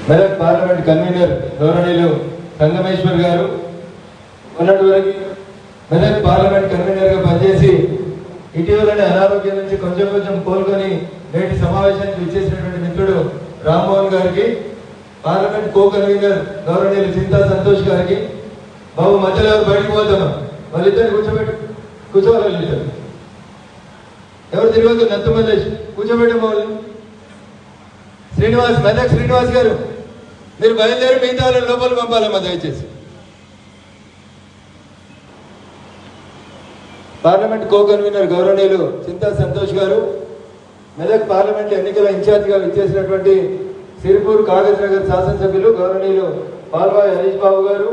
Medak parliament convener గౌరవనీయులు సంగమేశ్వర్ గారు, మొన్నటి వరకు మెదక్ పార్లమెంట్ కన్వీనర్ గా పనిచేసి ఇటీవలనే అనారోగ్యం నుంచి కొంచెం కోలుకొని నేటి సమావేశానికి విచ్చేసినటువంటి మిత్రుడు రామ్మోహన్ గారికి, పార్లమెంట్ కో కన్వీనర్ గౌరవనీయులు చింతా సంతోష్ గారికి, బాబు మధ్యలో బయటకు పోతాను వాళ్ళిద్దరు కూర్చోవాలి, ఎవరు తిరగదు, నత్తు మల్లేష్ కూర్చోబెట్టే వాళ్ళు, శ్రీనివాస్ మెదక్ శ్రీనివాస్ గారు మీరు బయలుదేరి మిగతా వాళ్ళని లోపల పంపాలమ్మా దయచేసి. పార్లమెంట్ కో కన్వీనర్ గౌరవనీయులు చింతా సంతోష్ గారు, మెదక్ పార్లమెంట్ ఎన్నికల ఇన్ఛార్జిగా విచ్చేసినటువంటి సిరిపూర్ కాగజ్ నగర్ శాసనసభ్యులు గౌరవనీయులు పాల్వాయి హరీష్ బాబు గారు,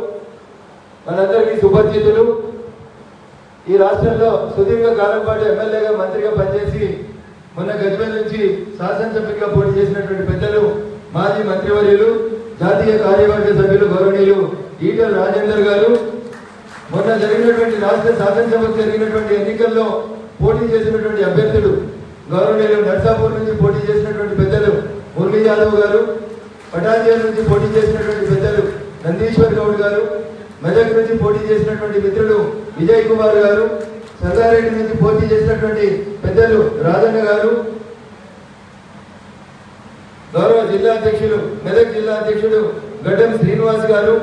మనందరికీ సుపరిచితులు, ఈ రాష్ట్రంలో సుదీర్ఘ కాలం పాటు ఎమ్మెల్యేగా మంత్రిగా పనిచేసి మొన్న గజ్వేల్ నుంచి శాసనసభ్యులుగా పోటీ చేసినటువంటి పెద్దలు, మాజీ మంత్రివర్యులు, జాతీయ కార్యవర్గ సభ్యులు గౌరవనీయులు ఈటల రాజేందర్ గారు, మొన్న జరిగినటువంటి రాష్ట్ర శాసనసభకు జరిగినటువంటి ఎన్నికల్లో పోటీ చేసినటువంటి అభ్యర్థులు గౌరవనీయులు నర్సాపూర్ నుంచి పోటీ చేసినటువంటి పెద్దలు మురళీ యాదవ్ గారు, పటాన్చేరు నుంచి పోటీ చేసినటువంటి పెద్దలు నందీశ్వర్ గౌడ్ గారు, మెదక్ నుంచి పోటీ చేసినటువంటి మిత్రుడు విజయ్ కుమార్ గారు, సంగారెడ్డి నుంచి పోటీ చేసినటువంటి పెద్దలు రాజన్న గారు, గౌరవ జిల్లా అధ్యక్షులు మెదక్ జిల్లా అధ్యక్షుడు గడ్డం శ్రీనివాస్ గారు,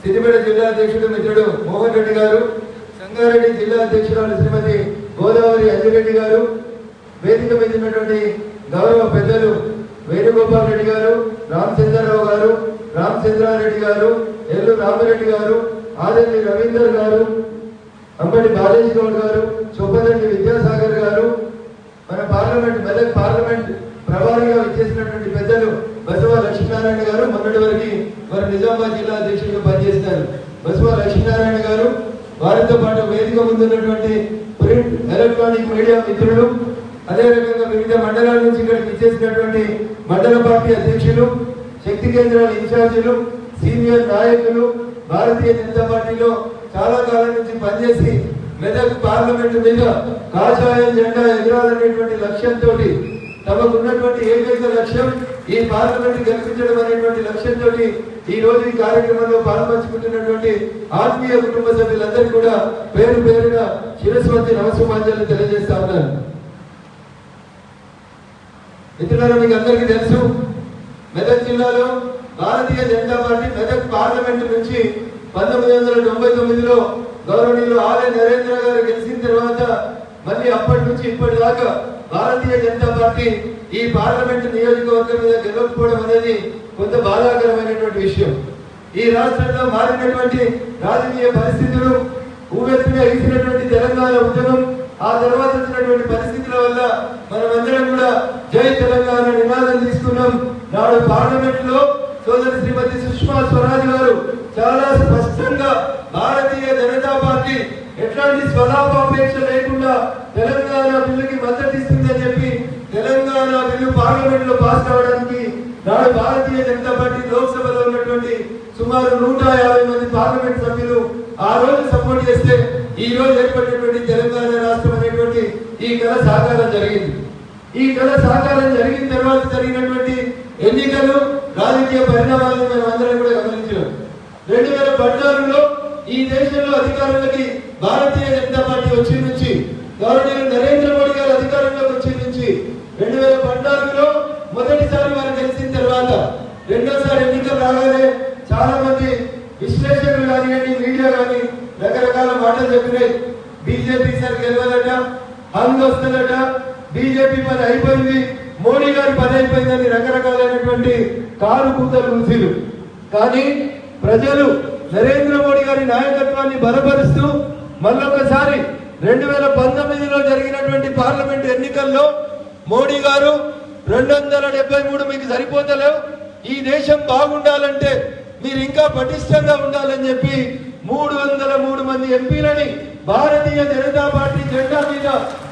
సిద్దిపేట జిల్లా అధ్యక్షుడు మిత్రుడు మోహన్ రెడ్డి గారు, సంగారెడ్డి జిల్లా అధ్యక్షురాలు శ్రీమతి గోదావరి అంజిరెడ్డి గారు, వేదిక మీద ఉన్నటువంటి గౌరవ పెద్దలు వేణుగోపాల్ రెడ్డి గారు, రామచంద్రరావు గారు, రామచంద్రారెడ్డి గారు, ఎల్లు రామిరెడ్డి గారు, ఆదర్శి రవీందర్ గారు, అంబటి బాలేష్ గౌడ్ గారు, చొప్పదండి విద్యాసాగర్ గారు, మన పార్లమెంట్ మెదక్ పార్లమెంట్ ప్రభావిగా విచ్చేసినటువంటి పెద్దలు బసవ లక్ష్మీనారాయణ గారు, మొన్నటి వరకు వారు నిజామాబాద్ జిల్లా అధ్యక్షుడిగా పనిచేస్తారు. బసవ లక్ష్మీనారాయణ గారు, వారితో పాటు వేదిక ముందున్నటువంటి ప్రింట్ ఎలక్ట్రానిక్ మీడియా మిత్రులు, అదే రకంగా వివిధ మండలాల నుంచి ఇక్కడికి విచ్చేసినటువంటి మండల పార్టీ అధ్యక్షులు, శక్తి కేంద్రాల ఇన్ఛార్జీలు, సీనియర్ నాయకులు, భారతీయ జనతా పార్టీలో చాలా కాలం నుంచి పనిచేసి మెదక్ పార్లమెంట్ మీద కాషాయ జెండా ఎగరాలనేటువంటి లక్ష్యంతో, తమకున్నటువంటి ఏకైక లక్ష్యం ఈ పార్లమెంట్ గెలిపించడం అనేటువంటి లక్ష్యంతో ఈ రోజు ఈ కార్యక్రమంలో పాల్పంచుకుంటున్నటువంటి ఆత్మీయ కుటుంబ సభ్యులందరికీ కూడా పేరు పేరుగా శిరస్వంతి నమస్సుమాంజలి తెలియజేస్తా ఉన్నాను. మిత్రులారా, మీకు అందరికీ తెలుసు, మెదక్ జిల్లాలో భారతీయ జనతా పార్టీ మెదక్ పార్లమెంట్ నుంచి 1999లో గౌరవనీయులు ఆలయ నరేంద్ర గారు గెలిచిన తర్వాత మళ్ళీ అప్పటి నుంచి ఇప్పటిదాకా భారతీయ జనతా పార్టీ ఈ పార్లమెంట్ నియోజకవర్గం మీద గెలవకపోవడం అనేది కొంత బాధాకరమైనటువంటి విషయం. ఈ రాష్ట్రంలో మారినటువంటి రాజకీయ పరిస్థితులు, ఊవెత్తున ఎగిసినటువంటి తెలంగాణ ఉద్యమం, ఆ తర్వాత వచ్చినటువంటి పరిస్థితుల వల్ల మనమందరం కూడా జై తెలంగాణ నినాదం తీసుకున్నాం. నాడు పార్లమెంట్ లో సోదరి శ్రీమతి సుష్మా స్వరాజ్ గారు చాలా స్పష్టంగా భారతీయ జనతా పార్టీ ఎట్లాంటి స్వలాభాపేక్ష లేకుండా తెలంగాణ బిల్లుకి మద్దతు ఇస్తుందని చెప్పి తెలంగాణ బిల్లు పార్లమెంట్ లో పాస్ కావడానికి నాడు భారతీయ జనతా పార్టీ లోక్సభలో ఉన్నటువంటి సుమారు 150 మంది పార్లమెంట్ సభ్యులు ఆ రోజు సపోర్ట్ చేస్తే ఈ రోజు ఏర్పడినటువంటి తెలంగాణ రాష్ట్రం అనేటువంటి ఈ కళ సాకారం జరిగింది. ఈ కళ సాకారం జరిగిన తర్వాత జరిగినటువంటి ఎన్నికలు, రాజకీయ పరిణామాలను మనం అందరం కూడా గమనించాం. 2014లో ఈ దేశంలో అధికారంలోకి భారతీయ జనతా పార్టీ వచ్చి నుంచి, గౌరవనీయులు నరేంద్ర మోడీ గారు అధికారంలోకి వచ్చి నుంచి 2014లో మొదటిసారి వారు గెలిచిన తర్వాత రెండోసారి ఎన్నికలు రాగానే చాలా మంది విశ్లేషకులు కానివ్వండి, మీడియా కానీ రకరకాల మాటలు చెప్పినాయి. బీజేపీ సార్ గెలవదట, హంగ్ వస్తుందట, బీజేపీ పని అయిపోయింది, మోడీ గారి పని అయిపోయిందని రకరకాలైనటువంటి కారు కూతలు రుచులు. కానీ ప్రజలు నరేంద్ర మోడీ గారి నాయకత్వాన్ని బలపరుస్తూ మళ్ళొకసారి 2019లో జరిగినటువంటి పార్లమెంట్ ఎన్నికల్లో మోడీ గారు 273 మీకు సరిపోతలేవు, ఈ దేశం బాగుండాలంటే మీరు ఇంకా పటిష్టంగా ఉండాలని చెప్పి 303 మంది ఎంపీలని భారతీయ జనతా పార్టీ జెండా మీద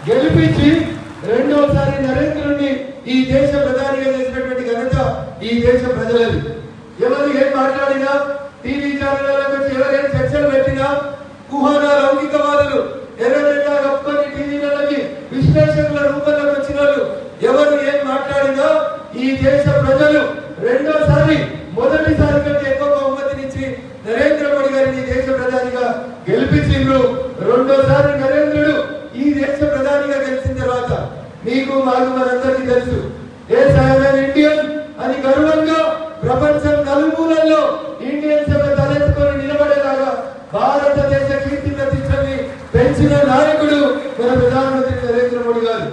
గెలిపించి రెండోసారి నరేంద్రుడిని ఈ దేశ ప్రధానిగా చేసినటువంటి ఘనత ఈ దేశ ప్రజలది. ఎవరు ఏం మాట్లాడినా, టీవీ ఛానళ్ళకి వచ్చి ఎవరేం చర్చలు పెట్టినా, కుహాన లౌకికవాదులు ఎర్రజెండా కప్పుకొని టీవీలకి విశ్లేషకుల రూపంలోకి వచ్చిన వాళ్ళు ఎవరు ఏం మాట్లాడినా ఈ దేశ ప్రజలు రెండోసారి మొదటిసారి కంటే ఎక్కువ బహుమతినిచ్చి నరేంద్ర మోడీ గారిని దేశ ప్రధానిగా గెలిపించిండ్రు. రెండోసారి నరేంద్రుడు ఈ దేశ ప్రధానిగా గెలిచిన తర్వాత మీకు మాకు మనందరికీ తెలుసు ఎస్ ఐఎమ్ ఇండియన్ అని గర్వంగా ప్రపంచం నలుమూలల్లో ఇండియన్ సభ తలెత్తుకొని నిలబడేలాగా భారతదేశ కీర్తి ప్రతిష్టని పెంచిన నాయకుడు మన ప్రధానమంత్రి నరేంద్ర మోడీ గారు.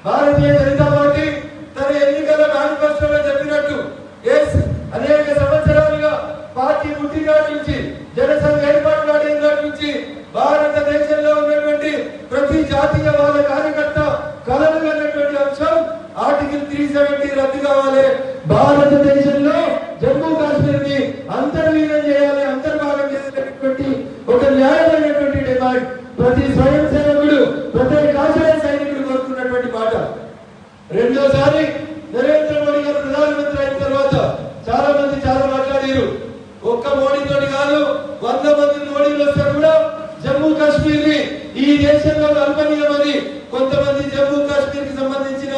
భారతీయ జనతా పార్టీ తన ఎన్నికల మేనిఫెస్టోలో చెప్పినట్టు అనేక సంవత్సరాలుగా పార్టీ పుట్టినాటి నుంచి జనసంఘ ఏర్పాటు నాటి నుంచి భారతదేశంలో ఉన్నటువంటి ప్రతి జాతీయవాద కార్యకర్త కలలు అన్నటువంటి అంశం ఆర్టికల్ 370 రద్దు కావాలి, భారతదేశంలో జమ్మూ కాశ్మీర్ ని అంతర్లీనం చేయాలి, అంతర్భాగం చేసేటటువంటి ఒక న్యాయమైనటువంటి డిమాండ్ ప్రతి స్వయం సేవకుడు ప్రతి కాషాయ సైనికుడు కోరుకున్నటువంటి మాట. రెండోసారి నరేంద్ర మోడీ గారు ప్రధానమంత్రి అయిన తర్వాత చాలా మంది చాలా మాట్లాడారు. ఒక్క మోడీతోటి కాదు 100 మంది మోడీలు వస్తే కూడా జమ్మూ కాశ్మీర్ ని ఈ దేశంలో కల్పనీయమని కొంతమంది జమ్మూ కాశ్మీర్ కి సంబంధించిన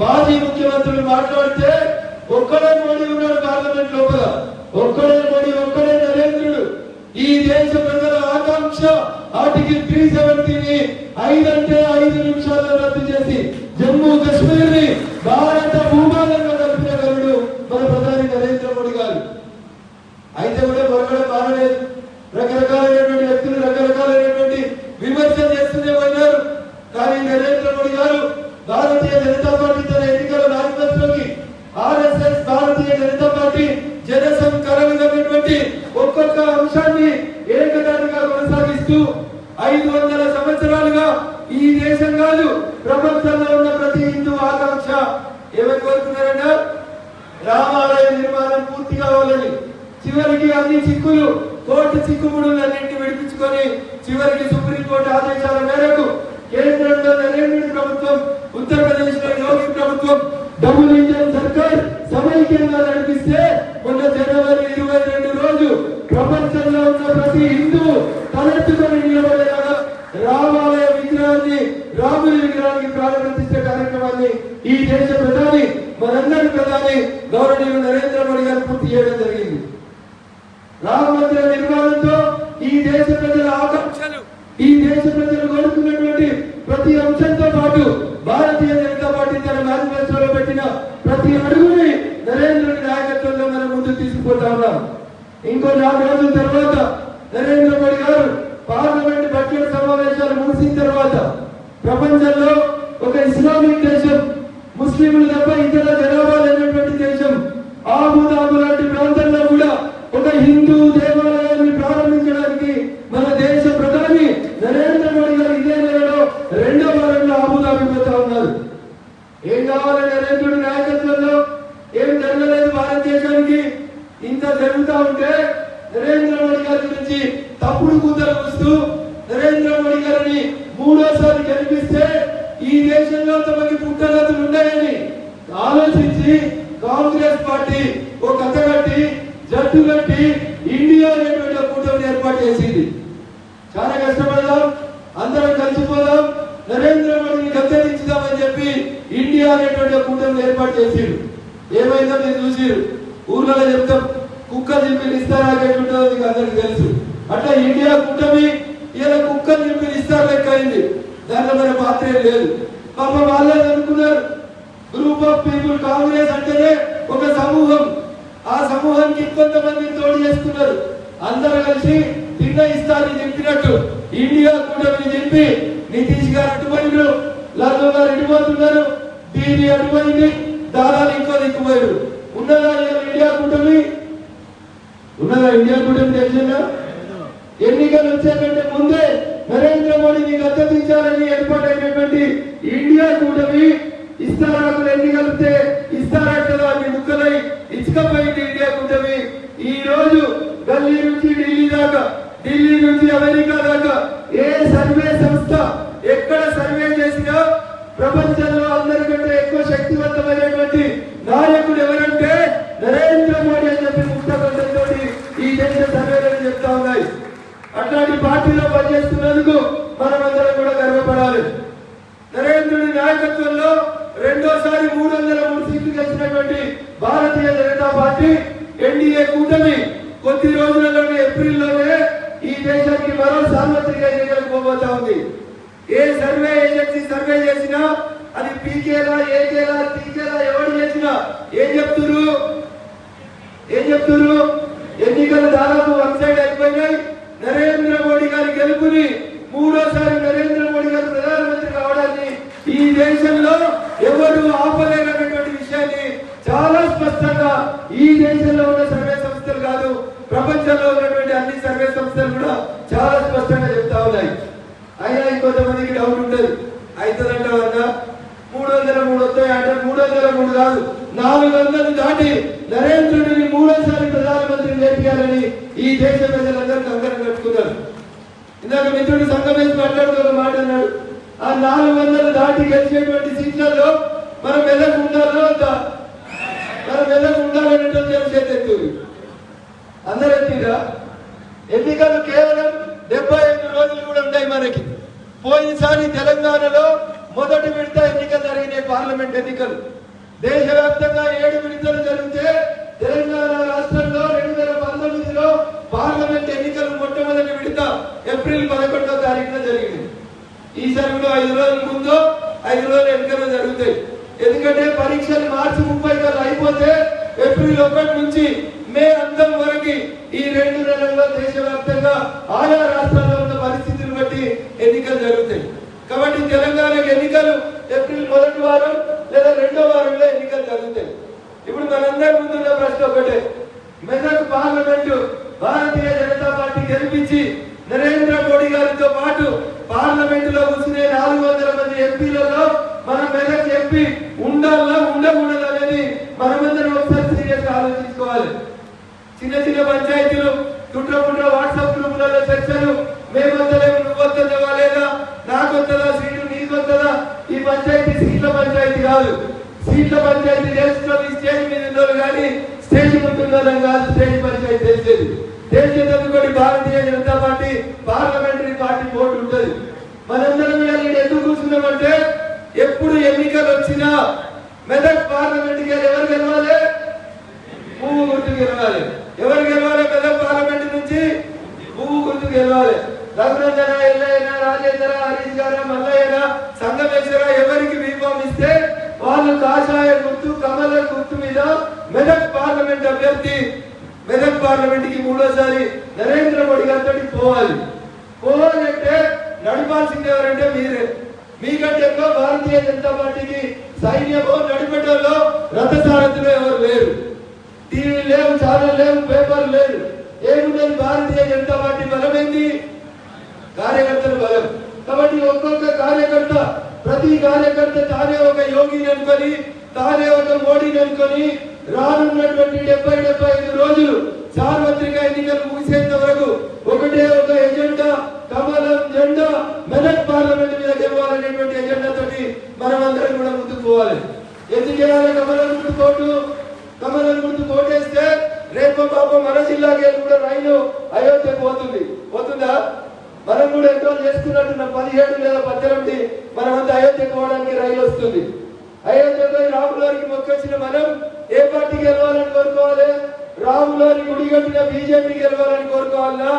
మాజీ ముఖ్యమంత్రులు మాట్లాడితే ఒక్కడే మోడీ ఉన్నాడు పార్లమెంట్ లోపల, ఒక్కడే మోడీ, ఒక్కడే నరేంద్రుడు. ఈ దేశ ప్రజల ఆకాంక్ష ఆర్టికల్ 370ని 5 అంటే 5 నిమిషాల్లో రద్దు చేసి జమ్మూ కాశ్మీర్ ని భారత భూభాగంగా కలిపిన గరుడు మన ప్రధాని నరేంద్ర మోడీ గారు. అయితే కూడా మరొకటి మానలేదు, రకరకాలైనటువంటి వ్యక్తులు రకరకాలైనటువంటి విమర్శలు చేస్తూనే పోయినారు. కానీ నరేంద్ర మోడీ గారు భారతీయ జనతా పార్టీ తన ఎన్నికల మేనిఫెస్టోకి ఆర్ఎస్ఎస్ భారతీయ జనతా పార్టీ జనసంఘ్ కలలుగన్నటువంటి ఒక్కొక్క అంశాన్ని ఏకదాటిగా కొనసాగిస్తూ 500 సంవత్సరాలుగా ఈ దేశం కాదు ప్రపంచంలో ఉన్న ప్రతి హిందూ ఆకాంక్ష ఏమని కోరుతున్నారన్న రామాలయ నిర్మాణం పూర్తి కావాలని. చివరికి అన్ని చిక్కులు కోర్టు చిక్కుముడులన్నింటినీ విడిపించుకొని చివరికి సుప్రీంకోర్టు ఆదేశాల మేరకు కేంద్రంలో నరేంద్ర ప్రభుత్వం, ఉత్తరప్రదేశ్ లో యోగి ప్రభుత్వం డబుల్ ఇంజన్ సర్కార్ సమైక్యంగా నడిపిస్తే మొన్న జనవరి 22 రోజు ప్రపంచంలో ఉన్న ప్రతి హిందూ తలెత్తుకొని నిలబడేలాగా రామాలయ విగ్రహాన్ని, రాముని విగ్రహానికి ప్రారంభించే కార్యక్రమాన్ని ఈ దేశ ప్రధాని, మనందరి ప్రధాని గౌరవనీయులు నరేంద్ర మోడీ గారు పూర్తి చేయడం జరిగింది. రామ మందిర నిర్మాణంతో ఈ దేశ ప్రజల ఆకాంక్షలు, ఈ దేశ ప్రజలు కోరుకున్నటువంటి ప్రతి అంశంతో పాటు భారతీయ జనతా పార్టీ తన మేనిఫెస్టోలో పెట్టిన ప్రతి అడుగుని నరేంద్రుడి నాయకత్వంలో మనం ముందుకు తీసుకుపోతా ఉన్నాం. ఇంకో 4 రోజుల తర్వాత నరేంద్ర మోడీ గారు పార్లమెంట్ బడ్జెట్ సమావేశాలు ముగిసిన తర్వాత ప్రపంచంలో ఒక ఇస్లామిక్ దేశం, ముస్లింలు తప్ప ఇతర జనాభా లేనటువంటి దేశం ఆబుదాబు లాంటి ప్రాంతంలో కూడా ఒక హిందూ దేవాలయాన్ని ప్రారంభించడానికి మన దేశ ప్రధాని నరేంద్ర మోడీ గారు ఇదే నెలలో 2వ వారంలో ఆబుదాబి పోతా ఉన్నారు. ఏం కావాలి నరేంద్రుడి నాయకత్వంలో? ఏం జరగలేదు భారతదేశానికి. ఇంత జరుగుతూ ఉంటే నరేంద్ర మోడీ గారి గురించి తప్పుడు కూతలు వస్తూ నరేంద్ర మోడీ గారిని 3వసారి గెలిపిస్తే ఈ దేశంలో తమకి పుట్టగతులు ఉన్నాయని ఆలోచించి కాంగ్రెస్ పార్టీ ఒక కథ కట్టి జట్టు కట్టి ఇండియా అనేటువంటి కూటమిని ఏర్పాటు చేసింది. చాలా కష్టపడదాం, అందరం కలిసిపోదాం, నరేంద్ర మోడీని గద్దెదించుదామని చెప్పి ఇండియా అనేటువంటి కూటమిని ఏర్పాటు చేసిండు. ఏమైందో మీరు చూసిరు, ఊర్లలో చెప్తాం కుక్క జింపిని ఇస్తారా ఎట్లుంటుందో మీకు అందరికి తెలుసు. అట్లా ఇండియా కూటమి ఇలా కుక్క జింపిని ఇస్తారు లెక్క అయింది. దాంట్లో మన పాత్ర ఏం లేదు. పాప వాళ్ళే అనుకున్నారు గ్రూప్ ఆఫ్ పీపుల్, కాంగ్రెస్ అంటేనే ఒక సమూహం, ఆ సమూహానికి ఇంకొంతమందిని తోడు చేసుకున్నారు. అందరూ కలిసి తిన్న ఇస్తారని చెప్పినట్టు ఇండియా కూటమిని చెప్పి నితీష్ గారు అటుపోయినారు, లాలూ గారు ఇటుపోతున్నారు, దీని అటుపోయింది, దాదాలు ఇంకో దిక్కుపోయారు. ఉన్నదా ఇండియా కూటమి? ఉన్నదా ఇండియా కూటమి? తెలిసిందా? ఎన్నికలు వచ్చేకంటే ముందే నరేంద్ర మోడీని గద్దెదించాలని ఏర్పాటైనటువంటి ఇండియా కూటమి ఇస్తారాకులు ఎన్నికలిస్తే ఇస్తారట్లా అన్ని ముక్కలై ఇసుకపోయింది ఇండియా కూటమి. ఈ రోజు ఢిల్లీ నుంచి ఢిల్లీ దాకా, ఢిల్లీ నుంచి అమెరికా దాకా ఏ సర్వే సంస్థ ఎక్కడ సర్వే చేసినా ప్రపంచంలో అందరికంటే ఎక్కువ శక్తివంతమైనటువంటి నాయకుడు ఎవరంటే నరేంద్ర మోడీ అని చెప్పి ముక్తకంఠంతో ఈ దేశ సర్వేలను చెప్తా ఉన్నాయి. అట్లాంటి పార్టీలో పనిచేస్తున్నందుకు మనమందరం కూడా గర్వపడాలి. నరేంద్రుడి నాయకత్వంలో రెండోసారి 303 సీట్లు గెలిచినటువంటి భారతీయ జనతా జనతా పార్టీ ఎన్డీఏ కూటమి కొద్ది రోజులలోనే ఏప్రిల్లోనే ఈ దేశానికి మరో సార్వత్రిక ఎన్నికలకు పోబోతా ఉంది. ఏ సర్వే ఏజెన్సీ సర్వే చేసినా అది పీకేలా ఏకేలా తీకేలా ఎవరు చేసినా ఏం చెప్తున్నారు ఎన్నికలు దాదాపు వన్ సైడ్ అయిపోయినాయి. నరేంద్ర మోడీ గారి గెలుపుని మూడోసారి నరేంద్ర మోడీ గారు ప్రధానమంత్రి కావడాన్ని ఈ దేశంలో ఎవరు ఆపలేనటువంటి విషయాన్ని చాలా స్పష్టంగా ఈ దేశంలో ఉన్న సర్వే సంస్థలు కాదు, ప్రపంచంలో ఉన్నటువంటి అన్ని సర్వే సంస్థలు కూడా చాలా స్పష్టంగా చెప్తా ఉన్నాయి. అయినా ఇంకొంతమందికి డౌట్ ఉంటుంది, అవుతుందంటావన్నా 303 వస్తాయి అంటే 303 కాదు 400 దాటి నరేంద్రుడిని మూడోసారి ప్రధానమంత్రి చేయాలని ఈ దేశ ప్రజలందరూ కంకణం కట్టుకున్నారు. ఇందాక మిత్రుడు సంగమేసి మాట్లాడుతున్న మాట అన్నాడు, ఆ 400 దాటి గెలిచేటువంటి సీట్లలో మనం మెదక్ ఉండాలో మనం మెదక్ ఉండాలనేటువంటి చేతెత్తు అందరూ ఎత్తిరా. ఎన్నికలు కేవలం 75 రోజులు కూడా ఉంటాయి మనకి. పోయినసారి తెలంగాణలో మొదటి విడత ఎన్నికలు జరిగినాయి, పార్లమెంట్ ఎన్నికలు. దేశవ్యాప్తంగా 7 విడతలు జరిగితే తెలంగాణ రాష్ట్రంలో 2019లో పార్లమెంట్ ఎన్నికలు మొట్టమొదటి విడత ఏప్రిల్ 11వ తారీఖున జరిగింది. ఈసారి కూడా 5 రోజుల ముందు 5 రోజుల ఎన్నికలు జరుగుతాయి. ఎందుకంటే పరీక్షలు మార్చి 30 కల్లా అయిపోతే ఏప్రిల్ 1 నుంచి మే అంతం వరకు ఈ 2 నెలల్లో దేశవ్యాప్తంగా ఆయా రాష్ట్రాల్లో ఉన్న పరిస్థితులను బట్టి ఎన్నికలు జరుగుతాయి. కాబట్టి తెలంగాణకు ఎన్నికలు ఏప్రిల్ 1వ వారం లేదా 2వ వారంలో ఎన్నికలు జరుగుతాయి. ఇప్పుడు మనందరి ముందున్న ప్రశ్న ఒకటే, మెదక్ పార్లమెంటు భారతీయ జనతా పార్టీ గెలిపించి నరేంద్ర మోడీ గారితో పాటు పార్లమెంటులో కూర్చునే 400 మంది ఎంపీలలో మన మెదక్ ఎంపీ ఉండాలా ఉండకూడదు అనేది మనమందరం ఒకసారి సీరియస్ గా ఆలోచించుకోవాలి. చిన్న చిన్న పంచాయతీలు చుట్టపుట్ట వాట్సాప్ గ్రూపులలో చర్చలు, మేమొద్దలేము నువ్వొద్దవా లేదా, నాకొద్దదా సీటు నీకొద్దదా, ఈ పంచాయతీ సీట్ల పంచాయతీ కాదు. సీట్ల పంచాయతీ తెలుసుకొని స్టేజ్ మీద ఉన్నోళ్ళు కానీ స్టేజ్ ముందున్నోళ్ళం కాదు. స్టేజ్ పంచాయతీ తెలిసేది తెలిసేటందుకు Bharatiya Janata party parliamentary party పోటీ ఉంటుంది. మనందరం ఎందుకు కూర్చున్నామంటే ఎప్పుడు ఎన్నికలు వచ్చినా మెదక్ పార్లమెంట్ కి ఎవరు గెలవాలి? పువ్వు గుర్తు గెలవాలి. ఎవరు గెలవాలి? మెదక్ పార్లమెంట్ నుంచి పువ్వు గుర్తు గెలవాలి. రఘునందన, ఎల్లయ్యనా, రాజేంద్ర, హరీష్ గారు, మల్లయ్యన, సంగమేశ్వర ఎవరికి వీపం ఇస్తే వాళ్ళు కాషాయ గుర్తు కమల గుర్తు మీద మెదక్ పార్లమెంట్ అభ్యర్థి మెదక్ పార్లమెంట్ కి మూడోసారి నరేంద్ర మోడీ గారితో పోవాలి అంటే నడిపాల్సింది ఎవరంటే మీరే. మీకంటే ఎక్కువ భారతీయ జనతా పార్టీకి సైన్యమో నడిపెట్టలో రథసారథులు ఎవరు లేరు. టీవీ లేవు, ఛానల్ లేవు, పేపర్ లేదు. ఏముండదు భారతీయ జనతా పార్టీ బలం ఏంటి? కార్యకర్తల బలం. కాబట్టి ఒక్కొక్క కార్యకర్త ప్రతి కార్యకర్త తానే ఒక యోగిని అనుకొని, తానే ఒక మోడీని అనుకొని రానున్నటువంటి 70-75 రోజులు సార్వత్రిక ఎన్నికలు ముగిసేంత వరకు ఒకటే ఒక ఎజెండా, కమలం జెండా మెదక్ పార్లమెంట్ మీద గెలవాలనేటువంటి ఎజెండా తోటి మనం అందరం కూడా ముందుకు పోవాలి. ఎందుకు చేయాలి? కమలం గుర్తు కోటేస్తే రేపు పాప మన జిల్లాకి కూడా రైలు అయోధ్యకు పోతుందా? మనం కూడా ఎన్రోల్ చేసుకున్నట్టున్న 17 లేదా 18 మనమంతా అయోధ్యకు పోవడానికి రైలు వస్తుంది. అయోధ్యలో రాములోరికి మొక్కొచ్చిన మనం ఏ పార్టీ గెలవాలని కోరుకోవాలి? రాములోని గుడి కట్టిన బీజేపీ గెలవాలని కోరుకోవాలన్నా,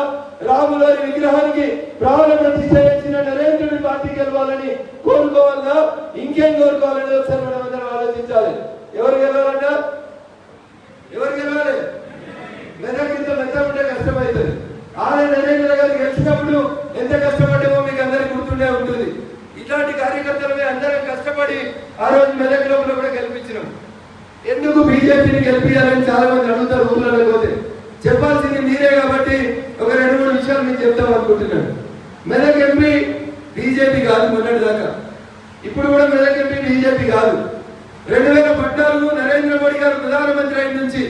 రాములోని విగ్రహానికి ప్రాణ ప్రతిష్ఠ చేసిన నరేంద్రుడి పార్టీ గెలవాలని కోరుకోవాలన్నా, ఇంకేం కోరుకోవాలని ఒకసారి మనం అందరం ఆలోచించాలి. ఎవరు గెలవాలన్నా? ఎవరు గెలవాలి? మెదక్ ఇంత మెత్త ఉంటే కష్టమవుతుంది. ఆలయ నరేంద్ర గారు గెలిచినప్పుడు ఎంత కష్టపడ్డామో మీకు అందరికి గుర్తుండే ఉంటుంది. ఇట్లాంటి కార్యకర్తలమే అందరం కష్టపడి ఆ రోజు మెదక్ లోపల కూడా గెలిపించినాం. ఎందుకు బీజేపీని గెలిపించాలని చాలా మంది అడుగుతారు. ఊర్లలో పోతే చెప్పాల్సింది మీరే కాబట్టి ఒక 2-3 విషయాలు మీకు చెప్తాం అనుకుంటున్నాను. మెదక్ ఎంపీ బీజేపీ కాదు మొన్నటి దాకా, ఇప్పుడు కూడా మెదక్ ఎంపీ బీజేపీ కాదు. 2014 నరేంద్ర మోడీ గారు ప్రధానమంత్రి అయిన నుంచి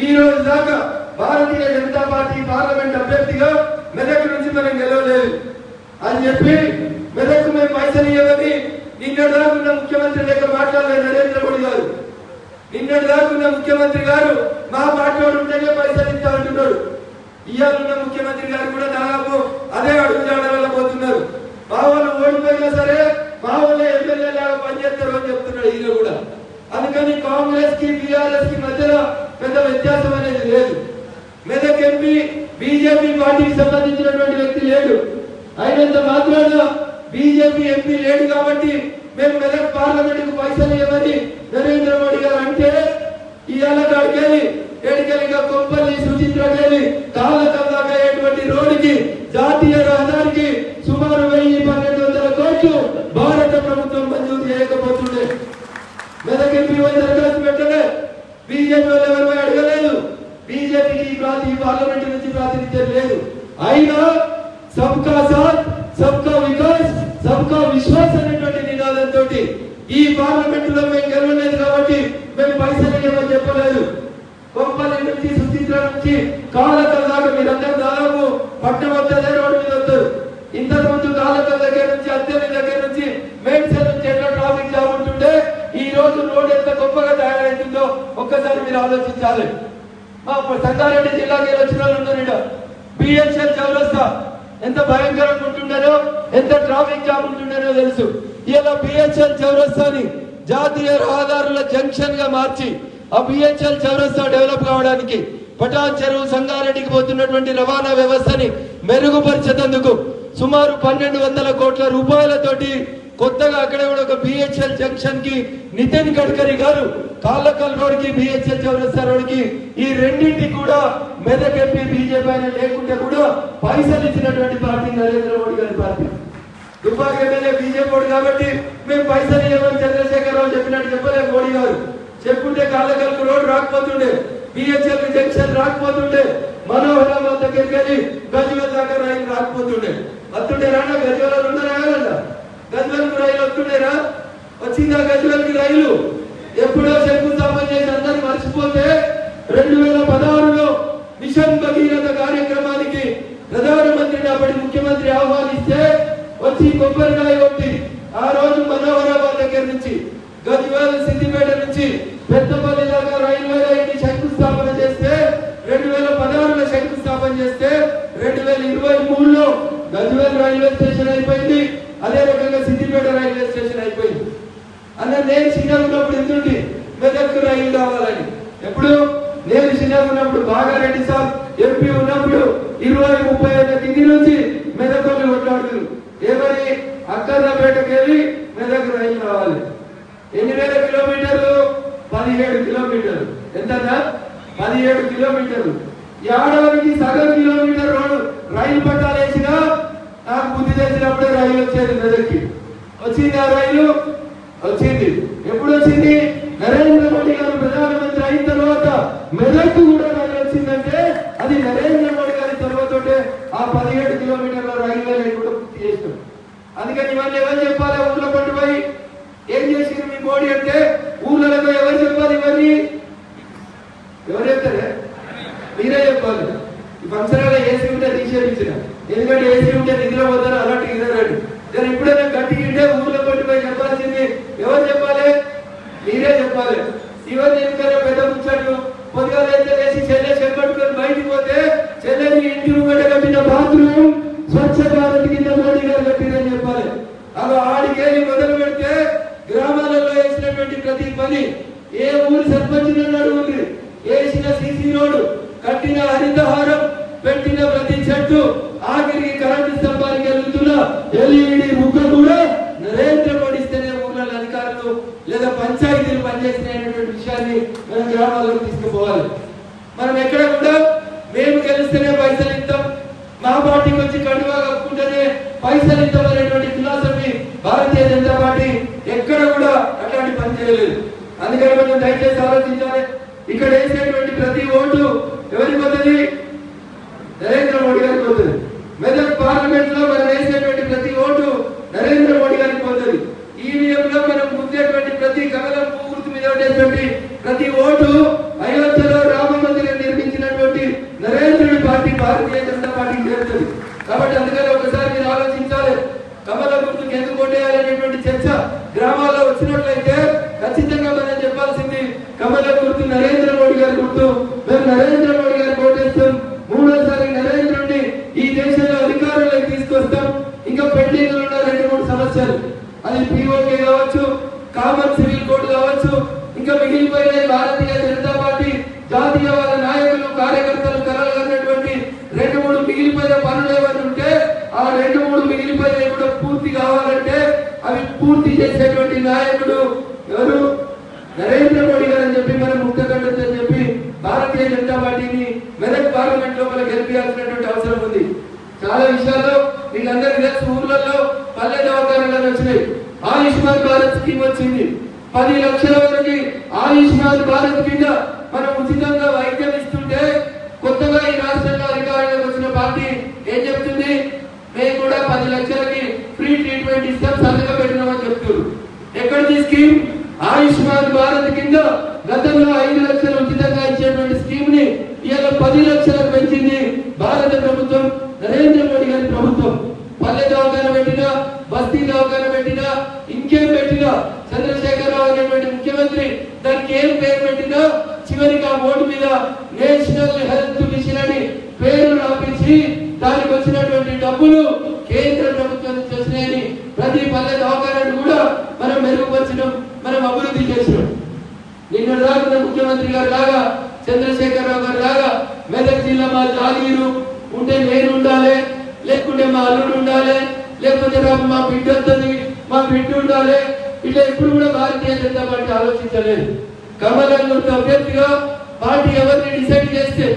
ఈ రోజు దాకా భారతీయ జనతా పార్టీ పార్లమెంట్ అభ్యర్థిగా మెదక్ నుంచి మనం గెలవలేదు అని చెప్పి మెదక్ మేము పైసలు ఇవ్వని నిన్నటి దాకా ఉన్న ముఖ్యమంత్రి దగ్గర మాట్లాడలేదు నరేంద్ర మోడీ గారు. నిన్నటి దాకా ఉన్న ముఖ్యమంత్రి గారు మా పార్టీ ఉంటేనే పైసలు ఇస్తా అంటున్నాడు. ఇవాళ ఉన్న ముఖ్యమంత్రి గారు కూడా దాదాపు అదే అడుగుజాడలలో పోతున్నారు. మా వాళ్ళు ఓడిపోయినా సరే మా వాళ్ళ ఎమ్మెల్యే లాగా పనిచేస్తారు అని చెప్తున్నాడు ఈయన కూడా. అందుకని కాంగ్రెస్ కి బీఆర్ఎస్ కి మధ్యలో పెద్ద వ్యత్యాసం అనేది లేదు. మెదక్ ఎంపీ బీజేపీ పార్టీకి సంబంధించినటువంటి వ్యక్తి లేడు. అయినంత మాత్రాన బీజేపీ ఎంపీ లేడు కాబట్టి మేము మెదక్ పార్లమెంట్ పైసలు ఇవ్వని నరేంద్ర మోడీ గారు అంటే ఇవాళ కాడికెళ్ళి ఏడికెళ్ళిగా కొప్పల్లి సుచిత్రకెళ్ళి కాలకం దాకా అయ్యేటువంటి రోడ్డుకి జాతీయ రహదారికి సుమారు 1200 కోట్లు భారత ప్రభుత్వం మంజూరు చేయకపోతుండే. మెదక్ ఎంపీ దరఖాస్తు పెట్టలే, బీజేపీ వాళ్ళు ఎవరు అడగలేదు, బీజేపీకి ఈ పార్లమెంట్ నుంచి ప్రాతినిధ్యం లేదు. అయినా సబ్కా సాత్ సబ్కా వికాస్ సబ్కా విశ్వాస్ అనేటువంటి నినాదంతో ఈ పార్లమెంట్ లో మేము గెలవలేదు కాబట్టి మేము పైసలు ఇవ్వమని చెప్పలేదు. కొప్పల్లి నుంచి సుచిత్ర నుంచి కాలకల్ దాకా మీరందరూ దాదాపు పట్టణం వద్దనే రోడ్డు మీద వస్తారు. ఇంతకుముందు కాలకల్ దగ్గర నుంచి అద్దెల దగ్గర నుంచి మేడ్చల్ నుంచి ఎట్లా ట్రాఫిక్ జామ్ ఉంటుండే, ఈ రోజు రోడ్ ఎంత గొప్పగా తయారైతుందో ఒక్కసారి మీరు ఆలోచించాలి. మా సంగారెడ్డి జిల్లాకి వచ్చిన వాళ్ళు ఉన్నారు. బిహెచ్ఎల్ చౌరస్తా ఎంత భయంకరంగా ఉంటుండేనో, ఎంత ట్రాఫిక్ జామ్ ఉంటుండేనో తెలుసు. ఇలా బిహెచ్ఎల్ చౌరస్తాని జాతీయ రహదారుల జంక్షన్ గా మార్చి ఆ బిహెచ్ఎల్ చౌరస్తా డెవలప్ కావడానికి పటాన్ చెరువు సంగారెడ్డికి పోతున్నటువంటి రవాణా వ్యవస్థని మెరుగుపరిచేందుకు సుమారు 1200 కోట్ల రూపాయలతోటి కొత్తగా అక్కడ కూడా ఒక బిహెచ్ఎల్ జంక్షన్ కి నితిన్ గడ్కరీ గారు కాలకల్ రోడ్ కి బిహెచ్ఎల్ చౌరస్తా రోడ్ కి ఈ రెండింటి కూడా మెదక్ ఎంపీ బీజేపీ అయినా లేకుంటే కూడా పైసలు ఇచ్చినటువంటి పార్టీ నరేంద్ర మోడీ గారి పార్టీ. దుబ్బాక ఎమ్మెల్యే బీజేపీ కాబట్టి మేము పైసలు ఇవ్వమని చంద్రశేఖరరావు చెప్పినట్టు చెప్పలేదు మోడీ గారు. చెప్పుంటే కాలకల్ రోడ్ రాకపోతుండే, బిహెచ్ఎల్ జంక్షన్ రాకపోతుండే, మనోహరాబాద్ దగ్గరికి వెళ్ళి గజ్వేల్ దాకా రైలు రాకపోతుండే. వస్తుండే రానా గజ్వేల్ ఉన్నారా? గజ్వేల్ రైలు వస్తుండేరా? వచ్చిందా గజ్వేల్ కి రైలు? ఎప్పుడో శంకుస్థాపన చేసి అందరినీ మర్చిపోతే 2016లో మిషన్ భగీరథ కార్యక్రమానికి ప్రధానమంత్రిని అప్పటి ముఖ్యమంత్రి ఆహ్వానిస్తే వచ్చి కొబ్బరికాయ కొట్టి ఆ రోజు మనోహరాబాద్ దగ్గర నుంచి గజ్వేల్ సిద్దిపేట నుంచి పెద్దపల్లి దాకా రైల్వే లైన్ శంకుస్థాపన చేస్తే 2016లో శంకుస్థాపన చేస్తే 2023లో గజ్వేల్ రైల్వే స్టేషన్ అయిపోయింది. అదే రకంగా సిద్దిపేట రైల్వే స్టేషన్ అయిపోయింది. అన్న నేను చిన్నగా ఉన్నప్పుడు ఎందుండి మెదక్ రైలు కావాలని, ఎప్పుడు నేను చిన్నగా ఉన్నప్పుడు బాగారెడ్డి సార్ ఎంపీ ఉన్నప్పుడు 20-30 ఏళ్ళ కింది నుంచి మెదక్ వాళ్ళు కొట్లాడుతున్నారు. ఏమని అక్కర్లపేటకి వెళ్ళి మెదక్ రైలు రావాలి. ఎన్ని వేల కిలోమీటర్లు? 17 కిలోమీటర్లు. ఎంతన్నా? 17 కిలోమీటర్లు. ఏడాదికి సగం కిలోమీటర్ రోడ్డు రైలు పట్టాలు వేసినా నాకు బుద్ధి తెలిసినప్పుడే రైలు వచ్చేది మెదక్కి. వచ్చింది ఆ రైలు? వచ్చింది. ఎప్పుడు వచ్చింది? నరేంద్ర మోడీ గారు ప్రధానమంత్రి అయిన తర్వాత మెదక్ కూడా రైలు వచ్చిందంటే అది నరేంద్ర మోడీ గారి తర్వాత ఆ 17 కిలోమీటర్ల రైల్వే లైన్ కూడా పూర్తి చేసినాం. అందుకని ఇవన్నీ ఎవరు చెప్పాలి? ఊర్లో పట్టుపోయి ఏం చేసింది మీ మోడీ అంటే ఊర్లలో ఎవరు చెప్పాలి? ఇవన్నీ ఎవరు చెప్తారే? మీరే చెప్పాలి. ఈ ఫంక్షన్ ఏసీ ఉంటే నిషేధించిన, ఎందుకంటే ఏసీ ఉంటే నిద్ర పోతారు, అలాంటి ఇదరండి. నేను ఇప్పుడైనా గట్టింటే ఊర్లో పట్టుపోయి చెప్పాల్సింది ఎవరు చెప్పాలి? మీరే చెప్పాలి. ఇవన్నీ ఎందుకంటే పెద్ద ముచ్చట్లు పొద్దుగా వేసి చెల్లె చెంపట్టుకొని బయటికి పోతే చెల్లెని ఇంటి ముంగట కట్టిన బాత్రూమ్ స్వచ్ఛ భారత్ కింద మోడీ గారు కట్టిరని చెప్పాలి. అలా ఆడికేసి మొదలు పెడితే గ్రామాలలో వేసినటువంటి ప్రతి పని ఏ ఊరు సర్పంచ్ అడుగుంది, వేసిన సీసీ రోడ్డు, కట్టిన హరితహారం, పెట్టిన ప్రతి చెట్టు, ఆఖరికి కరెంటు స్తంభానికి వెళ్తున్న ఎల్ఈడి ముక్క కూడా నరేంద్ర మోడీ ఇస్తేనే ఊర్లలో అధికారులు లేదా పంచాయతీలు పనిచేసినటువంటి విషయాన్ని మనం గ్రామాల్లోకి తీసుకుపోవాలి. మనం ఎక్కడ కూడా మేము గెలిస్తేనే పైసలు ఇస్తాం, మా పార్టీకి వచ్చి కండువా కప్పుకుంటేనే పైసలు ఇస్తాం అనేటువంటి ఫిలాసఫీ భారతీయ జనతా పార్టీ ఎక్కడ కూడా అట్లాంటి పని చేయలేదు. అందుకని మనం దయచేసి ఆలోచించాలి. ఇక్కడ వేసేటువంటి ప్రతి ఓటు ఎవరికి పోతుంది? నరేంద్ర మోడీ గారికి పోతుంది. మెదక్ పార్లమెంట్ లో మనం వేసేటువంటి ప్రతి ఓటు నరేంద్ర మోడీ గారికి పోతుంది. ఈవీఎం లో మనం ముందేటువంటి ప్రతి కమలం పూర్తి మీద ఉండేటువంటి ప్రతి ఓటు అయోధ్యలో రామ మందిరం నిర్మించినటువంటి నరేంద్రుడి పార్టీ భారతీయ జనతా పార్టీకి చేరుతుంది. కాబట్టి అందుకని ఒకసారి మీరు ఆలోచించాలి. కమల గుర్తుకు ఎందుకు కొట్టేయాలనేటువంటి చర్చ గ్రామాల్లో వచ్చినట్లయితే ఖచ్చితంగా మనం చెప్పాల్సింది కమల గుర్తు నరేంద్ర మోడీ గారి గుర్తు. మేము నరేంద్ర మోడీ గారి ఓటేస్తాం. మూడోసారి నరేంద్రుడిని ఈ దేశంలో అధికారంలోకి తీసుకొస్తాం. ఇంకా పెండింగ్ ఉన్న 2-3 సమస్యలు, అది పీఓకే కావచ్చు, కామన్ సివిల్ కోడ్ కావచ్చు, ఇంకా మిగిలిపోయిన భారతీయ జనతా పార్టీ జాతీయ వాళ్ళ నాయకులు కార్యకర్తలు కలలు కన్నటువంటి 2-3 మిగిలిపోయిన పనులు ఏమైనా ఉంటే ఆ 2-3 మిగిలిపోయినవి కూడా పూర్తి కావాలంటే అవి పూర్తి చేసేటువంటి నాయకుడు ఎవరు? నరేంద్ర మోడీ గారు అని చెప్పి మనం ముక్తకంఠంతో చెప్పి భారతీయ జనతా పార్టీని మెదక్ పార్లమెంట్ లో మనం గెలిపించాల్సినటువంటి అవసరం ఉంది. చాలా విషయాల్లో వీళ్ళందరికీ తెలుసు. ఊర్లలో పల్లె దవాఖానాలు వచ్చినాయి, ఆయుష్మాన్ భారత్ స్కీమ్ వచ్చింది. 10 లక్షల వరకు ఆయుష్మాన్ భారత్ కింద మనం ఉచితంగా వైద్యం ఇస్తుంటే కొత్తగా ఈ రాష్ట్రంలో అధికారంలోకి వచ్చిన పార్టీ ఏం చెప్తుంది? మేము కూడా 10 లక్షలకి ఫ్రీ ట్రీట్మెంట్ ఇస్తాం, సంతకం పెట్టినామని చెప్తున్నారు. ఎక్కడిది స్కీమ్? ఆయుష్మాన్ భారత్ కింద గతంలో 5 లక్షలు ఉచితంగా ఇచ్చేటువంటి స్కీమ్ ని ఇవాళ 10 లక్షలకు పెంచింది భారత ప్రభుత్వం, నరేంద్ర మోడీ గారి ప్రభుత్వం. పల్లె దవాఖాన పెట్టినా, బస్తీ దవాఖాన పెట్టినా, ఇంకేం పెట్టినా, చంద్రశేఖరరావు అనేటువంటి ముఖ్యమంత్రి దానికి ఏం పేరు పెట్టినా చివరికి ఆ బోర్డు మీద నేషనల్ హెల్త్ మిషన్ అని పేరు రాపించి దానికి వచ్చినటువంటి డబ్బులు కేంద్ర ప్రభుత్వం నుంచి వచ్చినాయని ప్రతి పల్లె దవాఖానాన్ని కూడా మనం మెరుగుపరిచినాం, మనం అభివృద్ధి చేసినాం. నిన్న దాకా ముఖ్యమంత్రి గారు లాగా, చంద్రశేఖరరావు గారు లాగా మెదక్ జిల్లా మా జాగీరు ఉంటే నేను ఉండాలి, లేకుంటే మా అల్లుడు ఉండాలి, లేకపోతే మా బిడ్డ వస్తుంది, మా బిడ్డ ఉండాలి, ఇట్లా ఎప్పుడు కూడా భారతీయ జనతా పార్టీ ఆలోచించలేదు. కమలం గుర్తు అభ్యర్థిగా పార్టీ ఎవరిని డిసైడ్ చేస్తే,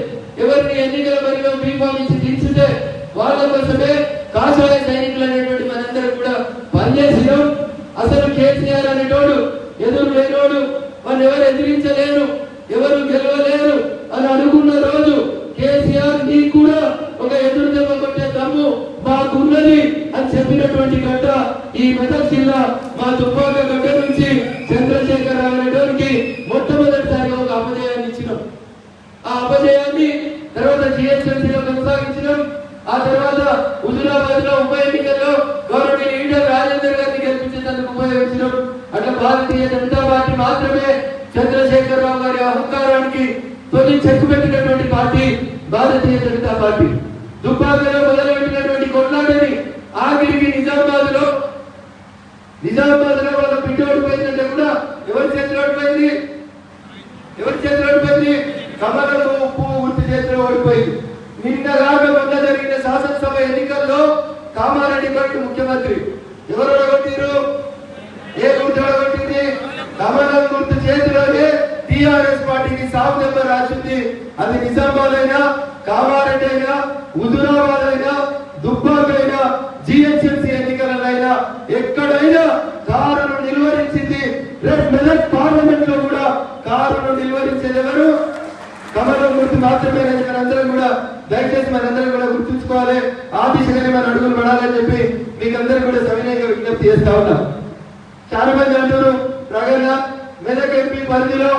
ఎవరిని ఎన్నికల బరిలో బీఫామ్ ఇచ్చి దించితే వాళ్ళ కోసమే కాషాయ సైనికులు అనేటువంటి మనందరూ కూడా పనిచేసినాం. అసలు కేసీఆర్ అనేటోడు ఎదురు లేనోడు, వాళ్ళు ఎవరు ఎదిరించలేరు, ఎవరు గెలవలేరు అని అనుకున్న రోజు కేసీఆర్ నీకు కూడా ఒక ఎదురు దెబ్బ కొట్టే దమ్ము మాకున్నది అని చెప్పినటువంటి గడ్డ ఈ మెదక్ జిల్లా మా దుబ్బాక గడ్డ నుంచి చంద్రశేఖరరావు అనేటోనికి మొట్టమొదటిసారిగా ఒక అపజయాన్ని ఇచ్చినాం. ఆ అపజయాన్ని తర్వాత జిహెచ్ఎంసీలో కొనసాగించినాం. ఆ తర్వాత హుజూరాబాద్ లో ఉప ఎన్నికల్లో గవర్నమెంట్ లీడర్ రాజేందర్ గారిని గెలిపించేందుకు ఉపయోగించినాం. అట్లా భారతీయ జనతా పార్టీ మాత్రమే చంద్రశేఖరరావు గారి అహంకారానికి తొలి చెక్కు పెట్టినటువంటి పార్టీ భారతీయ జనతా పార్టీ. దుబ్బాకలో మొదలుపెట్టినటువంటి కొట్లాటని ఆఖరికి నిజామాబాద్ లో వాళ్ళ బిడ్డ ఓడిపోయిందంటే కూడా ఎవరి చేతిలో ఓడిపోయింది? ఎవరి చేతిలో ఓడిపోయింది? కమలకు ఉప్పు గుర్తు చేతిలో ఓడిపోయింది. నిన్నగాక మొన్న జరిగిన శాసనసభ ఎన్నికల్లో కామారెడ్డి గారి ముఖ్యమంత్రి ఎవరు ఓడగొట్టిరు? ఏ గుర్తు ఓడగొట్టింది? కమలం గుర్తు చేతిలోనే టిఆర్ఎస్ పార్టీకి సాగు దెబ్బ రాసింది. అది నిజామాబాద్ అయినా, కామారెడ్డి అయినా, హుజూరాబాద్ అయినా, దుబ్బాక అయినా, జిహెచ్ఎంసీ ఎన్నికలైనా ఎక్కడైనా కారును నిలువరించింది. రేపు మెదక్ పార్లమెంట్ లో కూడా కారును నిలువరించేది ఎవరు? కమలం గుర్తు మాత్రమే. మనందరం కూడా దయచేసి మనందరం కూడా గుర్తుంచుకోవాలి. ఆ దిశగానే మన అడుగులు పడాలని చెప్పి మీకందరూ కూడా సవినయంగా విజ్ఞప్తి చేస్తా ఉన్నాం. చాలా మంది అంటారు ప్రగణ మెదక్ ఎంపీ పరిధిలో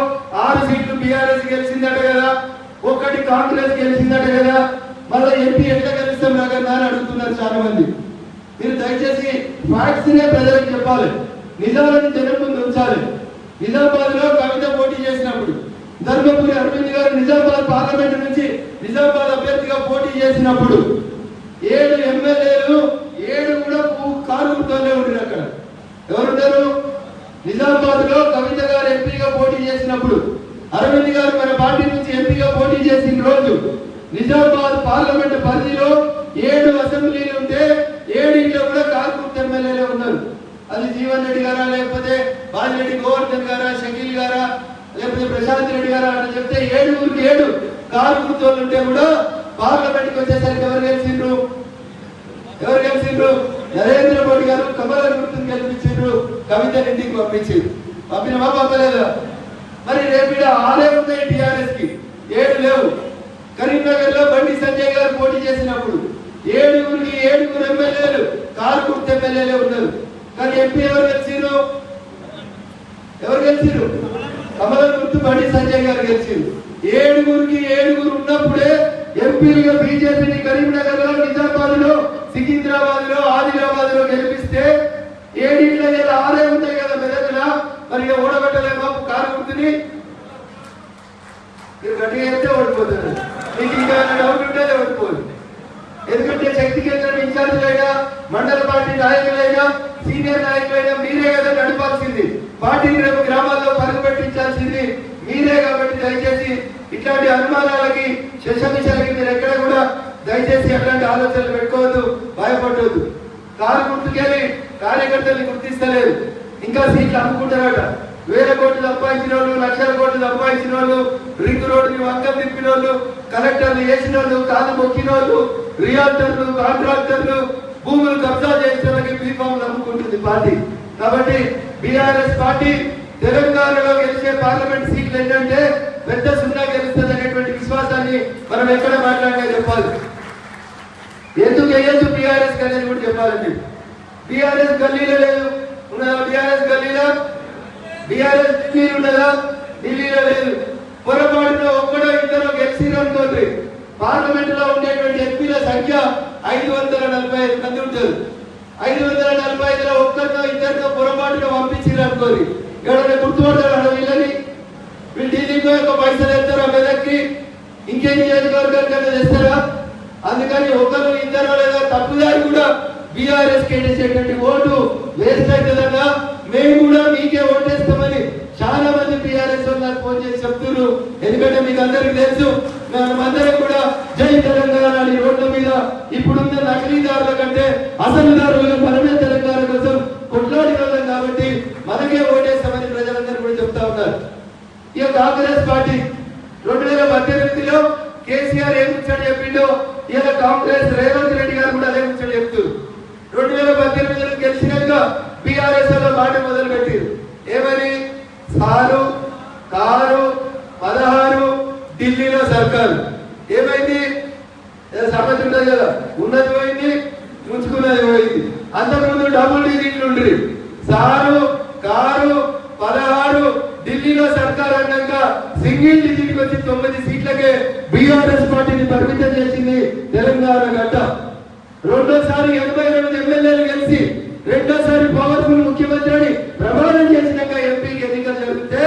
6 సీట్లు బీఆర్ఎస్ గెలిచిందట కదా, 1 కాంగ్రెస్ గెలిచిందట కదా, మళ్ళీ ఎంపీ ఎట్లా గెలుస్తాం ప్రగణ అని అడుగుతున్నారు చాలా మంది. మీరు దయచేసి ఫ్యాక్ట్స్ నే ప్రజలకు చెప్పాలి, నిజాలను జనం ముందు ఉంచాలి. నిజామాబాద్ లో కవిత పోటీ చేసినప్పుడు, ధర్మపురి అరవింద్ గారు నిజామాబాద్ పార్లమెంట్ నుంచి నిజామాబాద్ అభ్యర్థిగా పోటీ చేసినప్పుడు 7 ఎమ్మెల్యేలు 7 కూడా కారు గుర్తులే ఉండిరు. అక్కడ ఎవరున్నారు? నిజామాబాద్ లో కవిత గారు ఎంపీగా పోటీ చేసినప్పుడు, అరవింద్ గారు మన పార్టీ నుంచి ఎంపీగా పోటీ చేసిన రోజు నిజామాబాద్ పార్లమెంట్ పరిధిలో 7 అసెంబ్లీలు ఉంటే 7 కూడా కారు గుర్తు ఎమ్మెల్యేలే ఉన్నారు. అది జీవన్ రెడ్డి గారా, లేకపోతే బాలిరెడ్డి గోవర్ధన్ గారా, షకీల్ గారా, లేకపోతే ప్రశాంత్ రెడ్డి గారా అని చెప్తే 7 కారు గుర్తులు ఉంటే కూడా పార్లమెంట్ కి వచ్చేసరికి ఎవరు గెలిచిండ్రు? నరేంద్ర మోడీ గారు కమలం గుర్తును గెలిపించారు, కవితని ఇంటికి పంపించారు. పంపినమా పంపలేదా? మరి రేపు 6 ఉన్నాయి టిఆర్ఎస్ కి, 7 లేవు. కరీంనగర్ లో బండి సంజయ్ గారు పోటీ చేసినప్పుడు 7 ఎమ్మెల్యేలు కారు గుర్తు ఎమ్మెల్యేలే ఉన్నారు. కానీ ఎంపీ ఎవరు గెలిచిరు? కమలం గుర్తు బండి సంజయ్ గారు గెలిచిరు. 7 ఉన్నప్పుడే ఎంపీలుగా బీజేపీని కరీంనగర్ లో, నిజామాబాద్ లో, సికింద్రాబాద్ లో, ఆదిలాబాద్ లో గెలిపిస్తే 7 6 ఉంటాయి కదా మెదక్లా. మరి ఓడగొట్టలేమా కారు గుర్తుని? మీరు గట్టిగా చెప్తే ఓడిపోతారు. మీకు ఇంకా డౌట్ ఉంటే ఓడిపోదు. ఎందుకంటే శక్తి కేంద్రం ఇన్ఛార్జీలైనా, మండల పార్టీ నాయకులైనా, సీనియర్ నాయకులైనా మీరే కదా నడపాల్సింది. పార్టీని రేపు గ్రామాల్లో పరుగు పెట్టించాల్సింది మీరే. కాబట్టి దయచేసి ఇట్లాంటి అనుమానాలకి శశమిషాలకి మీరు ఎక్కడ కూడా దయచేసి అట్లాంటి ఆలోచనలు పెట్టుకోవద్దు, భయపడవద్దు. కారు గుర్తుకెళ్ళి కార్యకర్తల్ని గుర్తిస్తలేదు, ఇంకా సీట్లు అమ్ముకుంటారట. వేల కోట్లు సంపాదించిన వాళ్ళు, లక్షల కోట్లు సంపాదించిన వాళ్ళు, రింగ్ రోడ్డుని వంకలు తిప్పిన వాళ్ళు, కలెక్టర్లు చేసిన వాళ్ళు, కాదు మొక్కిన వాళ్ళు, రియాల్టర్లు, కాంట్రాక్టర్లు, భూములు కబ్జా చేసిన వాళ్ళకి బీఫామ్లు అమ్ముకుంటుంది పార్టీ. కాబట్టి బీఆర్ఎస్ పార్టీ తెలంగాణలో గెలిచే పార్లమెంట్ సీట్లు ఏంటంటే పెద్ద సున్నా గెలుస్తుంది అనేటువంటి విశ్వాసాన్ని మనం ఎక్కడ మాట్లాడినా చెప్పాలి. ఎందుకు వేయచ్చు బీఆర్ఎస్ అనేది కూడా చెప్పాలండి. బీఆర్ఎస్ గల్లీలో లేదు, ఉన్నదా? బీఆర్ఎస్ గల్లీలో బీఆర్ఎస్ ఢిల్లీలో ఉన్నదా? ఢిల్లీలో లేదు. పొరపాటున ఒక్కడో ఇద్దరు గెలిచిరనుకోండి, పార్లమెంట్ లో ఉండేటువంటి ఎంపీల సంఖ్య 545 మంది ఉంటారు. 545లో ఒక్కరితో ఇద్దరితో పొరపాటుగా పంపించారు అనుకోని, ఎవరైనా గుర్తుపడతారు వీళ్ళని? వీళ్ళు ఢిల్లీకి ఒక పైసలు ఎత్తారా మెదక్కి? ఇంకేం నియోజకవర్గాలు తెస్తారా? అందుకని ఒకరు ఇద్దరు లేదా తప్పుదారి కూడా బీఆర్ఎస్ కేటేసేటువంటి ఓటు వేస్ట్ అవుతుందన్నా మేము కూడా మీకే ఓటేస్తామని చాలా మంది బీఆర్ఎస్ నాకు ఫోన్ చేసి చెప్తున్నారు. ఎందుకంటే మీకు అందరికి తెలుసు, మనమందరం కూడా జై తెలంగాణ అని రోడ్ల మీద ఇప్పుడున్న నకిలీదారుల కంటే అసలుదారులుగా మనమే తెలంగాణ కోసం కొట్లాడి వెళ్ళాం కాబట్టి మనకే ఓటేస్తామని ప్రజలందరూ కూడా చెప్తా ఉన్నారు. ఇక కాంగ్రెస్ పార్టీ 2018లో కేసీఆర్ ఏం ముచ్చట చెప్పిండో ఇలా కాంగ్రెస్ రేవంత్ రెడ్డి గారు కూడా అదే ముచ్చట చెప్తారు. 2018లో గెలిచినాక బీఆర్ఎస్ లో మాట మొదలు పెట్టారు. ఏమని? సారు కారు 16 ఢిల్లీలో సర్కారు. ఏమైంది? సమస్య ఉంటుంది కదా, ఉన్నది పోయింది, ముంచుకున్నది పోయింది. అంతకుముందు డబుల్ డిజిట్లు ఉండి సారు కారు 16 ఢిల్లీలో సర్కారు అన్నాక సింగిల్ డిజిట్ వచ్చి 9 సీట్లకే బీఆర్ఎస్ పార్టీని పరిమితం చేసింది తెలంగాణ గడ్డ. రెండోసారి 82 ఎమ్మెల్యేలు గెలిచి రెండోసారి పవర్ఫుల్ ముఖ్యమంత్రిని ప్రమాణం చేసినాక ఎంపీకి ఎన్నికలు జరిగితే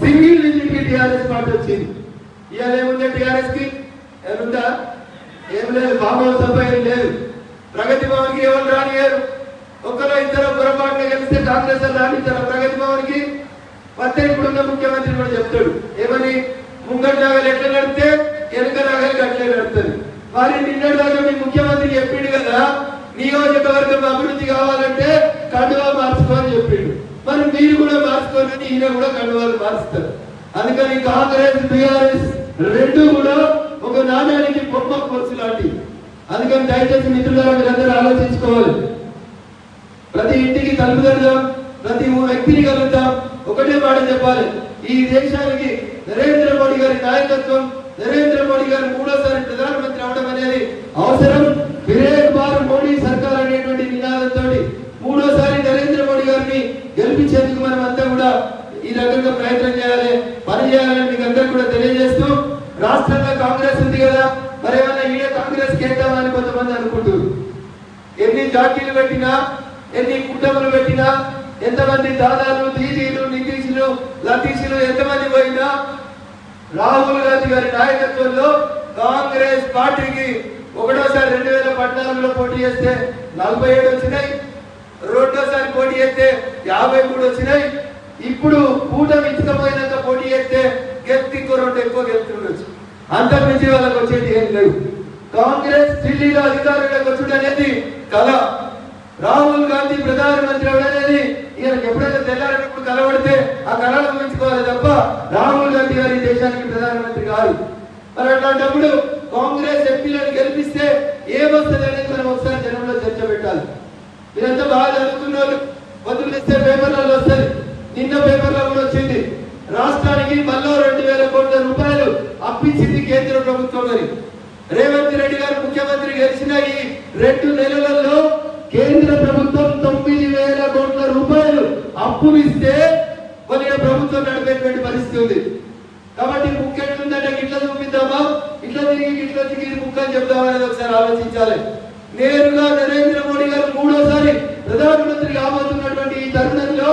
సింగిల్ డిజిట్ కి టీఆర్ఎస్ పార్టీ వచ్చింది. ఇవాళ ఏముంది టీఆర్ఎస్ కి? ఏముందా? ఏం లేదు. ఫామ్ హౌస్ తప్ప ఏం లేదు. ప్రగతి భవన్ కి ఎవరు రానియారు. ఒకరు ఇద్దరు పొరపాటున గెలిస్తే కాంగ్రెస్ రానిచ్చారు ప్రగతి భవన్ కి. ಮತ್ತೆ ఇప్పుడున్న ముఖ్యమంత్రి కూడా చెప్తాడు ఏమని? ముంగటి నాగలు ఎట్లా నడితే వెనుక నాగలికి అట్లే నడుతుంది. వారి నిన్నటిదాకా మీ ముఖ్యమంత్రి చెప్పిండు కదా, నియోజకవర్గం అభివృద్ధి కావాలంటే కండువా మార్చుకోని చెప్పిండు. మరి మీరు కూడా మార్చుకోని ఈయన కూడా కండువాలు మారుస్తారు. అందుకని కాంగ్రెస్ బీఆర్ఎస్ రెండు కూడా ఒక నాణ్యానికి బొమ్మ కొలుసు లాంటి. అందుకని దయచేసి మిత్రులారా మీరందరూ ఆలోచించుకోవాలి. ప్రతి ఇంటికి తలుపు తెరదాం, ప్రతి వ్యక్తిని కలుద్దాం, ఒకటే మాట చెప్పాలి. ఈ దేశానికి నరేంద్ర మోడీ గారి నాయకత్వం, నరేంద్ర మోడీ గారు మూడోసారి ప్రధానమంత్రి అవడం అనేది అవసరం. ఫిరేక్ బార్ మోడీ సర్కార్ అనేటువంటి నినాదంతో మూడోసారి నరేంద్ర మోడీ గారిని గెలిపించేందుకు మనం అంతా కూడా ఈ రకంగా ప్రయత్నం చేయాలి, పని చేయాలని మీకు అందరికి కూడా తెలియజేస్తూ, రాష్ట్రంలో కాంగ్రెస్ ఉంది కదా, మరి ఏమైనా ఈడ కాంగ్రెస్ కేద్దామని కొంతమంది అనుకుంటారు. ఎన్ని జాతీయులు పెట్టినా, ఎన్ని కుటుంబాలు పెట్టినా, ఎంతమంది దాదాలు, దీదీలు, నితీష్లు, లతీష్లు ఎంతమంది పోయినా రాహుల్ గాంధీ గారి నాయకత్వంలో కాంగ్రెస్ పార్టీకి ఒకటోసారి 2014లో పోటీ చేస్తే 47 వచ్చినాయి, రెండోసారి పోటీ చేస్తే 53 వచ్చినాయి. ఇప్పుడు కూటమి ఇచ్చకపోయినాక పోటీ చేస్తే ఇంకో 2 ఎక్కువ గెలుతుండొచ్చు. అంతకుమించి వాళ్ళకి వచ్చేది ఏం లేవు. కాంగ్రెస్ ఢిల్లీలో అధికారంలోకి వచ్చుడు అనేది కళ. రాహుల్ గాంధీ ప్రధానమంత్రి అవడనేది ఈయనకి ఎప్పుడైతే తెల్లారప్పుడు కలబడితే ఆ కళను ఊహించుకోవాలి తప్ప రాహుల్ గాంధీ గారి దేశానికి ప్రధానమంత్రి కాదు. మరి అట్లాంటప్పుడు కాంగ్రెస్ ఎంపీలను గెలిపిస్తే ఏమొస్తుంది అనేది మనం ఒకసారి జనంలో చర్చ పెట్టాలి. మీరంతా బాగా చదువుతున్నారు, వదిలిస్తే పేపర్లలో వస్తుంది. నిన్న పేపర్లో కూడా వచ్చింది, రాష్ట్రానికి మళ్ళీ 2000 కోట్ల రూపాయలు అప్పించింది కేంద్ర ప్రభుత్వం అని. రేవంత్ రెడ్డి గారు ముఖ్యమంత్రి గెలిచిన ఈ 2 నెలలలో కేంద్ర ప్రభుత్వం 9000 కోట్ల రూపాయలు అప్పు ఇస్తే కొద్దిగా ప్రభుత్వం నడిపేటువంటి పరిస్థితి ఉంది. కాబట్టి ముఖ్య ఎట్లుందంటే ఇట్లా చూపిద్దామా, ఇట్లా తిరిగి ఇట్లా తిరిగి ముఖ్యం చెప్దామనేది ఒకసారి ఆలోచించాలి. నేరుగా నరేంద్ర మోడీ గారు మూడోసారి ప్రధానమంత్రి కాబోతున్నటువంటి ఈ తరుణంలో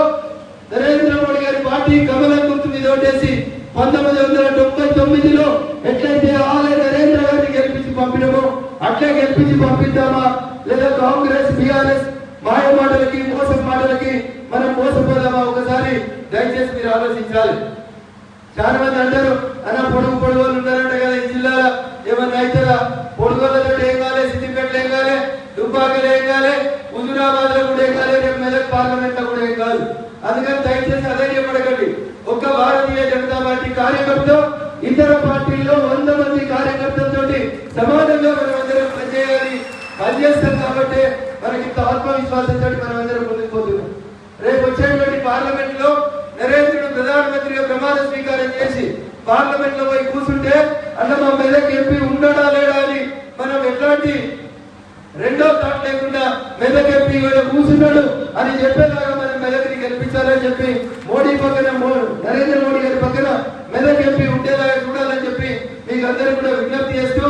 నరేంద్ర మోడీ గారి పార్టీ కమలం గుర్తు మీద ఓటేసి 1999లో ఎట్లయితే ఆలయ నరేంద్ర గారిని గెలిపించి పంపినమో అట్లే గెలిపించి పంపిద్దామా, లేదా కాంగ్రెస్ బీఆర్ఎస్ మాయ మాటలకి మోసం మాటలకి మనం మోసపోదామా? ఒకసారి దయచేసి మీరు ఆలోచించాలి. చాలా మంది అంటారు అన్న పొడుగు పొడుగు వాళ్ళు ఉన్నారంట కదా ఈ జిల్లాలో, ఏమన్నా అవుతుందా? పొడుగోళ్ళతో ఏం కాలే, సిద్దిపేటలో ఏం కాలే, దుబ్బాకలో ఏం కాలే, హుజూరాబాద్ లో కూడా ఏం కాలే, రేపు మెదక్ పార్లమెంట్ లో కూడా ఏం కాదు. అందుకని దయచేసి అదే చెప్పడకండి. ఒక్క భారతీయ జనతా పార్టీ కార్యకర్త ఇతర పార్టీల్లో 100 మంది కార్యకర్తలతో సమానంగా మనం అందరం పనిచేయాలి, పనిచేస్తాం. కాబట్టి మనకి ఇంత ఆత్మవిశ్వాసంతో మనం అందరం ముందుకు పోతున్నాం. రేపు వచ్చేటువంటి పార్లమెంట్ లో నరేంద్రుడు ప్రధానమంత్రిగా ప్రమాణ స్వీకారం చేసి పార్లమెంట్ లో పోయి కూర్చుంటే అన్న మా మెదక్ ఎంపీ ఉండడా లేడా అని మనం ఎట్లాంటి రెండో థాట్ లేకుండా మెదక్ ఎంపీ కూర్చున్నాడు అని చెప్పేలాగా మనం మెదక్ని గెలిపించాలని చెప్పి మోడీ పక్కన నరేంద్ర మోడీ గారి పక్కన మెదక్ ఎంపీ ఉండేలాగా చూడాలని చెప్పి మీకు అందరూ కూడా విజ్ఞప్తి చేస్తూ,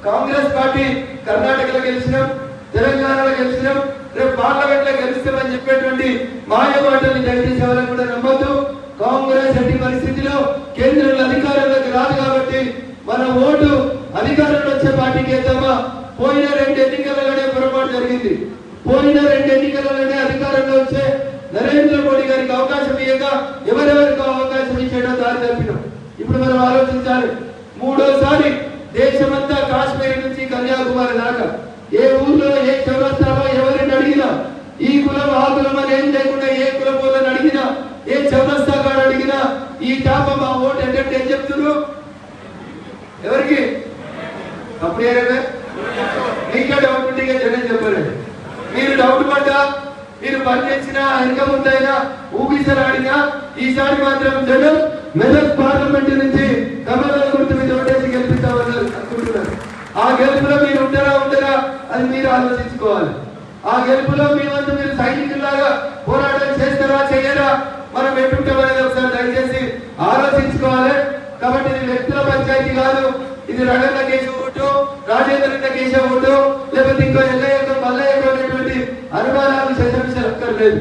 కాంగ్రెస్ పార్టీ కర్ణాటకలో గెలిచినాం, తెలంగాణలో గెలిచినాం, రేపు పార్లమెంట్ లో గెలుస్తామని చెప్పేటువంటి మాయ మాటల్ని దయచేసి ఎవరైనా కూడా నమ్మద్దు. కాంగ్రెస్ ఎట్టి పరిస్థితిలో కేంద్రంలో అధికారంలోకి రాదు కాబట్టి మన ఓటు అధికారంలో వచ్చే పార్టీకి వేద్దామా? పోయిన 2 ఎన్నికలలోనే పొరపాటు జరిగింది. పోయిన 2 ఎన్నికలలోనే అధికారంలో వచ్చే నరేంద్ర మోడీ గారికి అవకాశం ఇవ్వగా ఎవరెవరికి అవకాశం ఇచ్చేయడం దారి తప్పినాం. ఇప్పుడు మనం ఆలోచించాలి. 3వసారి దేశమంతా కాశ్మీర్ నుంచి కన్యాకుమారి దాకా ఏ ఊర్లో ఏ చౌరస్తాలో ఎవరిని అడిగినా ఈ కులం ఆ కులం అని ఏం లేకుండా ఏ కులం వాళ్ళని అడిగినా ఏ చౌరస్తా కాడ అడిగినా ఈ టాప మా ఓటు అంటే ఏం చెప్తున్నారు? ఎవరికి? అప్పుడు ఏరే మీకే డౌట్ ఉంటే జనం చెప్పలేదు. మీరు డౌట్ పడ్డా, మీరు పనిచేసినా వెనక ముందైనా ఊగిసలాడినా ఈసారి మాత్రం జనం మెదక్ పార్లమెంట్ నుంచి కమల గుర్తు మీద ఓటేసి గెలిపిస్తామన్నారు అనుకుంటున్నారు. ఆ గెలుపులో మీరు ఉండరా అది మీరు ఆలోచించుకోవాలి. ఆ గెలుపులో మీ వంతు మీరు సైనికుల్లాగా పోరాటం చేస్తారా చేయరా, మనం ఎటుంటామనేది ఒకసారి దయచేసి ఆలోచించుకోవాలి. కాబట్టి ఇది వ్యక్తుల పంచాయతీ కాదు. ఇది రగన్న కేసు ఓటు, రాజేంద్ర కేసు ఓటు, లేకపోతే ఇంకో ఎల్లయ్యకో మల్లయ్యకో అనేటువంటి అనుమానాలు చర్చించక్కర్లేదు.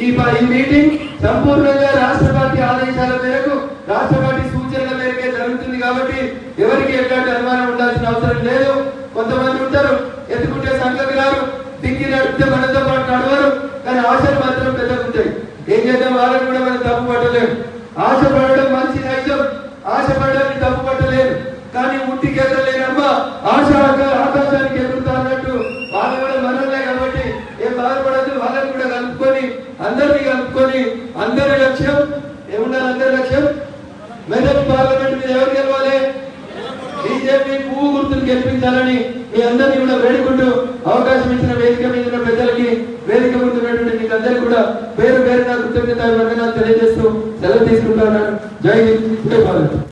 ఈ మీటింగ్ సంపూర్ణంగా రాష్ట్ర పార్టీ ఆదేశాల మేరకు, రాష్ట్ర పార్టీ సూచనల మేరకే జరుగుతుంది. కాబట్టి ఎవరికి ఎట్లాంటి అనుమానం ఉండాల్సిన అవసరం లేదు. కొంతమంది ఉంటారు ఎత్తుకుంటే సంఘకు రారు, దిక్కి నడిపితే మనతో పాటు నడవరు, కానీ ఆశలు మాత్రం పెద్దగా ఉంటాయి. ఏం చేద్దాం? వాళ్ళని కూడా మనం తప్పు పట్టలేము. ఆశ పడడం మంచి నైజం, ఆశ పడడాన్ని తప్పు పట్టలేదు. కానీ ఉట్టికి ఎగరలేనమ్మా ఆశ ఆకాశానికి ఎగురుతా అన్నట్టు వాళ్ళు కూడా మనలే. కాబట్టి ఏం బాధపడదు, వాళ్ళని కూడా కలుపుకొని అందరినీ కలుపుకొని అందరి లక్ష్యం ఏమున్నారు? అందరి లక్ష్యం మెదక్ పార్లమెంట్ మీద ఎవరు గెలవాలి? బీజేపీ పువ్వు గుర్తులు గెలిపించాలని మీ అందరినీ కూడా వేడుకుంటూ అవకాశం ఇచ్చిన వేదిక మీద ఉన్న పెద్దలకి, వేదిక ముందున్నటువంటి మీకు అందరికీ కూడా పేరు పేరున కృతజ్ఞత వందనాలు తెలియజేస్తూ సెలవు తీసుకుంటా ఉన్నాను. జై హింద్, జై భారత్.